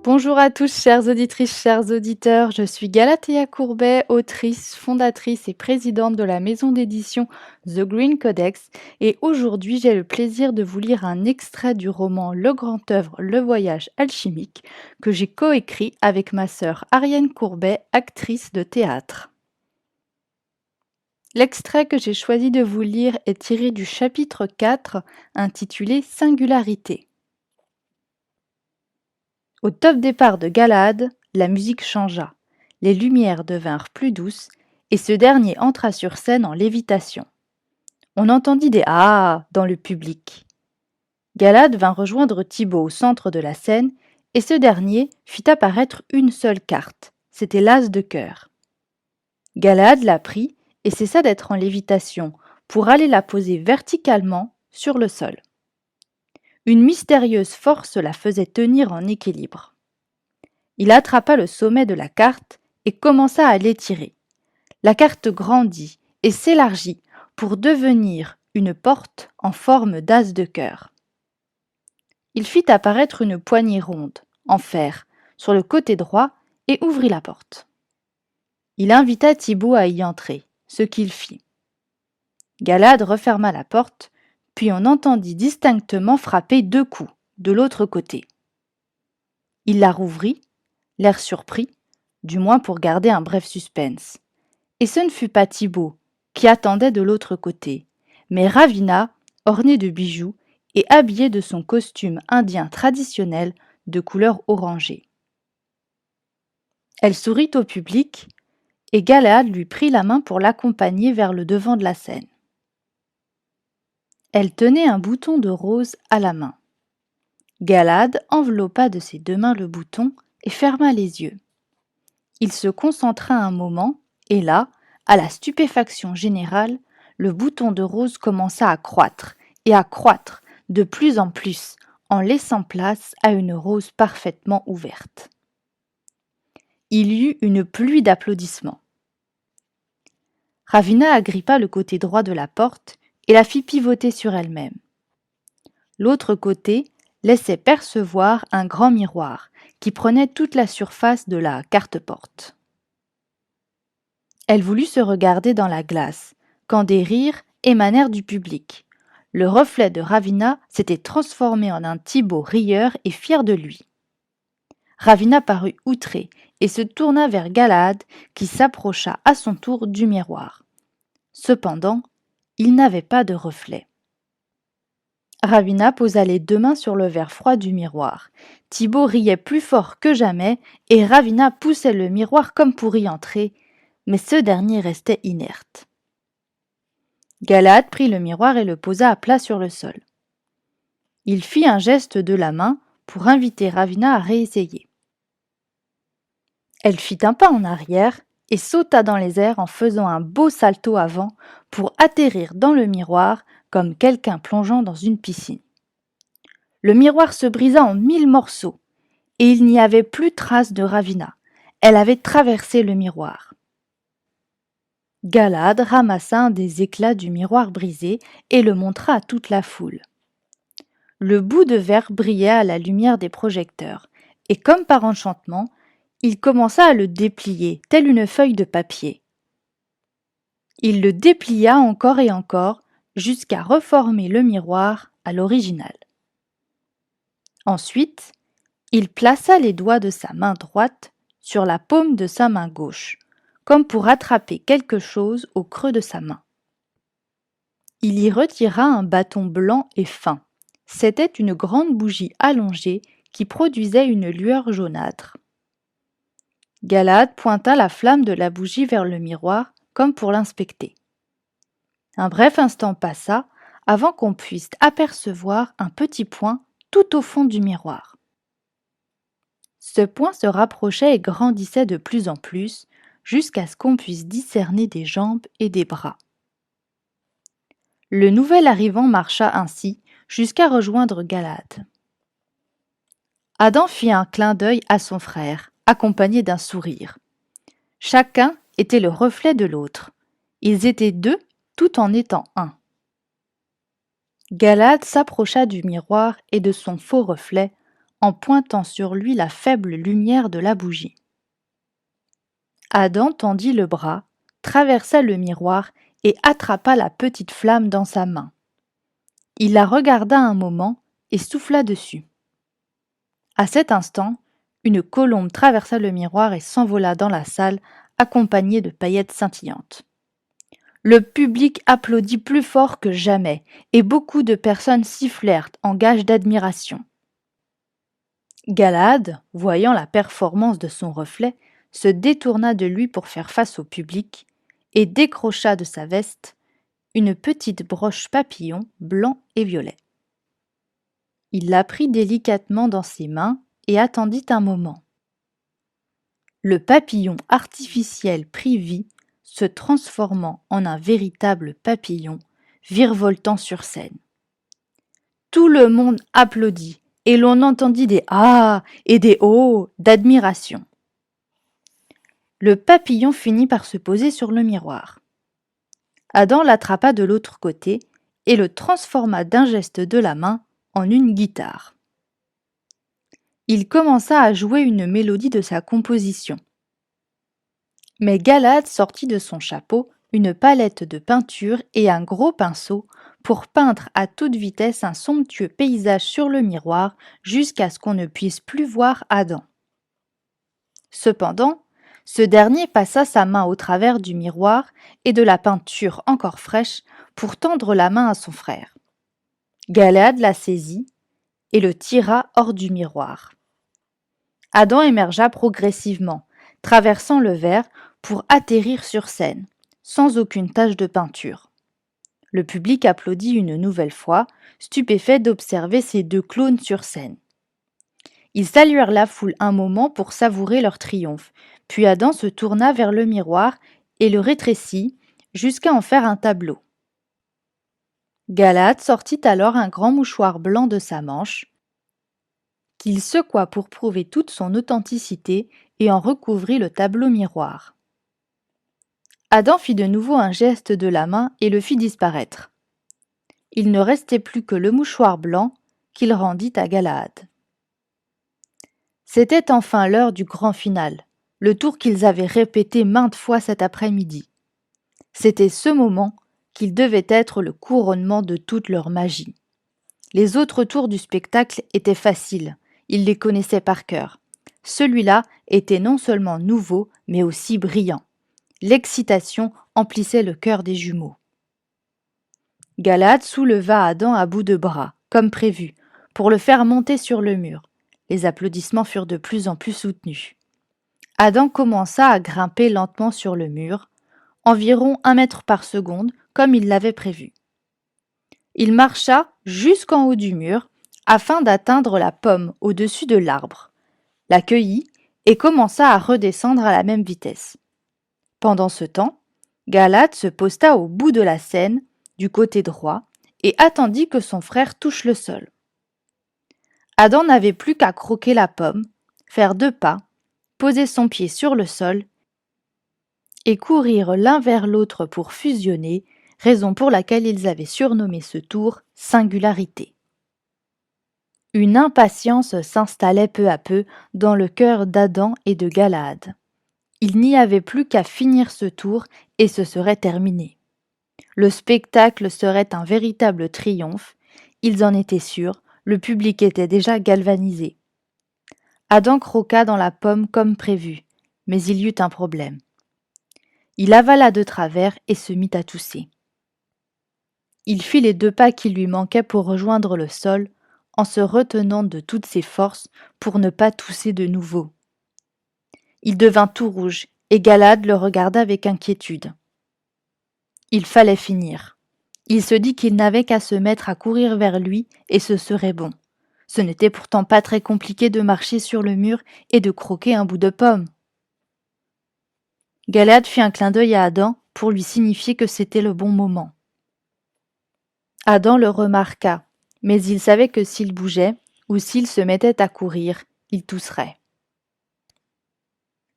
Bonjour à tous, chères auditrices, chers auditeurs. Je suis Galatea Courbet, autrice, fondatrice et présidente de la maison d'édition The Green Codex. Et aujourd'hui, j'ai le plaisir de vous lire un extrait du roman Le Grand Œuvre, Le Voyage alchimique, que j'ai coécrit avec ma sœur Ariane Courbet, actrice de théâtre. L'extrait que j'ai choisi de vous lire est tiré du chapitre 4, intitulé Singularité. Au top départ de Galahad, la musique changea, les lumières devinrent plus douces, et ce dernier entra sur scène en lévitation. On entendit des ah dans le public. Galahad vint rejoindre Thibaut au centre de la scène, et ce dernier fit apparaître une seule carte, c'était l'as de cœur. Galahad la prit et cessa d'être en lévitation pour aller la poser verticalement sur le sol. Une mystérieuse force la faisait tenir en équilibre. Il attrapa le sommet de la carte et commença à l'étirer. La carte grandit et s'élargit pour devenir une porte en forme d'as de cœur. Il fit apparaître une poignée ronde, en fer, sur le côté droit et ouvrit la porte. Il invita Thibaut à y entrer, ce qu'il fit. Galahad referma la porte, puis on entendit distinctement frapper 2 coups, de l'autre côté. Il la rouvrit, l'air surpris, du moins pour garder un bref suspense. Et ce ne fut pas Thibaut, qui attendait de l'autre côté, mais Ravina, ornée de bijoux et habillée de son costume indien traditionnel de couleur orangée. Elle sourit au public, et Galahad lui prit la main pour l'accompagner vers le devant de la scène. Elle tenait un bouton de rose à la main. Galahad enveloppa de ses 2 mains le bouton et ferma les yeux. Il se concentra un moment, et là, à la stupéfaction générale, le bouton de rose commença à croître, et à croître de plus en plus, en laissant place à une rose parfaitement ouverte. Il y eut une pluie d'applaudissements. Ravina agrippa le côté droit de la porte et la fit pivoter sur elle-même. L'autre côté laissait percevoir un grand miroir qui prenait toute la surface de la carte-porte. Elle voulut se regarder dans la glace, quand des rires émanèrent du public. Le reflet de Ravina s'était transformé en un Thibaut rieur et fier de lui. Ravina parut outrée et se tourna vers Galahad qui s'approcha à son tour du miroir. Cependant, il n'avait pas de reflet. Ravina posa les 2 mains sur le verre froid du miroir. Thibaut riait plus fort que jamais et Ravina poussait le miroir comme pour y entrer, mais ce dernier restait inerte. Galahad prit le miroir et le posa à plat sur le sol. Il fit un geste de la main pour inviter Ravina à réessayer. Elle fit un pas en arrière et sauta dans les airs en faisant un beau salto avant pour atterrir dans le miroir comme quelqu'un plongeant dans une piscine. Le miroir se brisa en 1000 morceaux et il n'y avait plus trace de Ravina. Elle avait traversé le miroir. Galahad ramassa un des éclats du miroir brisé et le montra à toute la foule. Le bout de verre brillait à la lumière des projecteurs, et comme par enchantement, il commença à le déplier, telle une feuille de papier. Il le déplia encore et encore, jusqu'à reformer le miroir à l'original. Ensuite, il plaça les doigts de sa main droite sur la paume de sa main gauche, comme pour attraper quelque chose au creux de sa main. Il y retira un bâton blanc et fin. C'était une grande bougie allongée qui produisait une lueur jaunâtre. Galahad pointa la flamme de la bougie vers le miroir, comme pour l'inspecter. Un bref instant passa avant qu'on puisse apercevoir un petit point tout au fond du miroir. Ce point se rapprochait et grandissait de plus en plus, jusqu'à ce qu'on puisse discerner des jambes et des bras. Le nouvel arrivant marcha ainsi jusqu'à rejoindre Galahad. Adam fit un clin d'œil à son frère, accompagné d'un sourire. Chacun était le reflet de l'autre. Ils étaient 2 tout en étant 1. Galahad s'approcha du miroir et de son faux reflet en pointant sur lui la faible lumière de la bougie. Adam tendit le bras, traversa le miroir et attrapa la petite flamme dans sa main. Il la regarda un moment et souffla dessus. À cet instant, une colombe traversa le miroir et s'envola dans la salle, accompagnée de paillettes scintillantes. Le public applaudit plus fort que jamais, et beaucoup de personnes sifflèrent en gage d'admiration. Galahad, voyant la performance de son reflet, se détourna de lui pour faire face au public, et décrocha de sa veste une petite broche papillon blanc et violet. Il la prit délicatement dans ses mains et attendit un moment. Le papillon artificiel prit vie, se transformant en un véritable papillon, virevoltant sur scène. Tout le monde applaudit, et l'on entendit des « ah » et des « oh » d'admiration. Le papillon finit par se poser sur le miroir. Adam l'attrapa de l'autre côté et le transforma d'un geste de la main en une guitare. Il commença à jouer une mélodie de sa composition. Mais Galahad sortit de son chapeau une palette de peinture et un gros pinceau pour peindre à toute vitesse un somptueux paysage sur le miroir jusqu'à ce qu'on ne puisse plus voir Adam. Cependant, ce dernier passa sa main au travers du miroir et de la peinture encore fraîche pour tendre la main à son frère. Galahad la saisit et le tira hors du miroir. Adam émergea progressivement, traversant le verre pour atterrir sur scène, sans aucune tache de peinture. Le public applaudit une nouvelle fois, stupéfait d'observer ces deux clowns sur scène. Ils saluèrent la foule un moment pour savourer leur triomphe, puis Adam se tourna vers le miroir et le rétrécit jusqu'à en faire un tableau. Galahad sortit alors un grand mouchoir blanc de sa manche, qu'il secoua pour prouver toute son authenticité et en recouvrit le tableau miroir. Adam fit de nouveau un geste de la main et le fit disparaître. Il ne restait plus que le mouchoir blanc qu'il rendit à Galahad. C'était enfin l'heure du grand final, le tour qu'ils avaient répété maintes fois cet après-midi. C'était ce moment qu'il devait être le couronnement de toute leur magie. Les autres tours du spectacle étaient faciles, ils les connaissaient par cœur. Celui-là était non seulement nouveau, mais aussi brillant. L'excitation emplissait le cœur des jumeaux. Galahad souleva Adam à bout de bras, comme prévu, pour le faire monter sur le mur. Les applaudissements furent de plus en plus soutenus. Adam commença à grimper lentement sur le mur, environ 1 mètre par seconde, comme il l'avait prévu. Il marcha jusqu'en haut du mur, afin d'atteindre la pomme au-dessus de l'arbre, la cueillit et commença à redescendre à la même vitesse. Pendant ce temps, Galahad se posta au bout de la scène, du côté droit, et attendit que son frère touche le sol. Adam n'avait plus qu'à croquer la pomme, faire 2 pas, poser son pied sur le sol et courir l'un vers l'autre pour fusionner, raison pour laquelle ils avaient surnommé ce tour « Singularité ». Une impatience s'installait peu à peu dans le cœur d'Adam et de Galahad. Il n'y avait plus qu'à finir ce tour et ce serait terminé. Le spectacle serait un véritable triomphe, ils en étaient sûrs, le public était déjà galvanisé. Adam croqua dans la pomme comme prévu, mais il y eut un problème. Il avala de travers et se mit à tousser. Il fit les 2 pas qui lui manquaient pour rejoindre le sol, en se retenant de toutes ses forces pour ne pas tousser de nouveau. Il devint tout rouge, et Galahad le regarda avec inquiétude. Il fallait finir. Il se dit qu'il n'avait qu'à se mettre à courir vers lui, et ce serait bon. Ce n'était pourtant pas très compliqué de marcher sur le mur et de croquer un bout de pomme. Galahad fit un clin d'œil à Adam pour lui signifier que c'était le bon moment. Adam le remarqua, mais il savait que s'il bougeait, ou s'il se mettait à courir, il tousserait.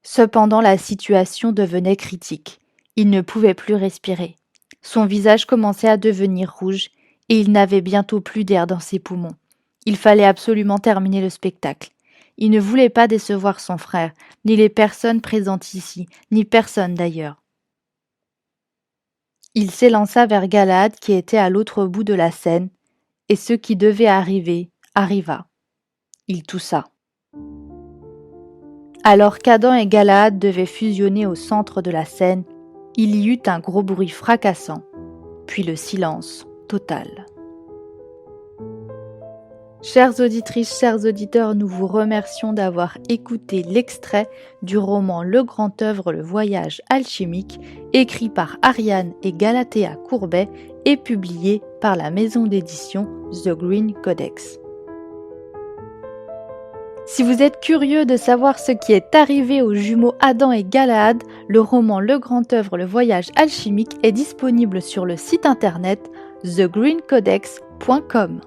Cependant, la situation devenait critique. Il ne pouvait plus respirer. Son visage commençait à devenir rouge et il n'avait bientôt plus d'air dans ses poumons. Il fallait absolument terminer le spectacle. Il ne voulait pas décevoir son frère, ni les personnes présentes ici, ni personne d'ailleurs. Il s'élança vers Galad qui était à l'autre bout de la scène, et ce qui devait arriver arriva. Il toussa. Alors qu'Adam et Galad devaient fusionner au centre de la scène, il y eut un gros bruit fracassant, puis le silence total. Chères auditrices, chers auditeurs, nous vous remercions d'avoir écouté l'extrait du roman Le Grand Œuvre, le voyage alchimique, écrit par Ariane et Galatea Courbet et publié par la maison d'édition The Green Codex. Si vous êtes curieux de savoir ce qui est arrivé aux jumeaux Adam et Galahad, le roman Le Grand Œuvre, le voyage alchimique est disponible sur le site internet thegreencodex.com.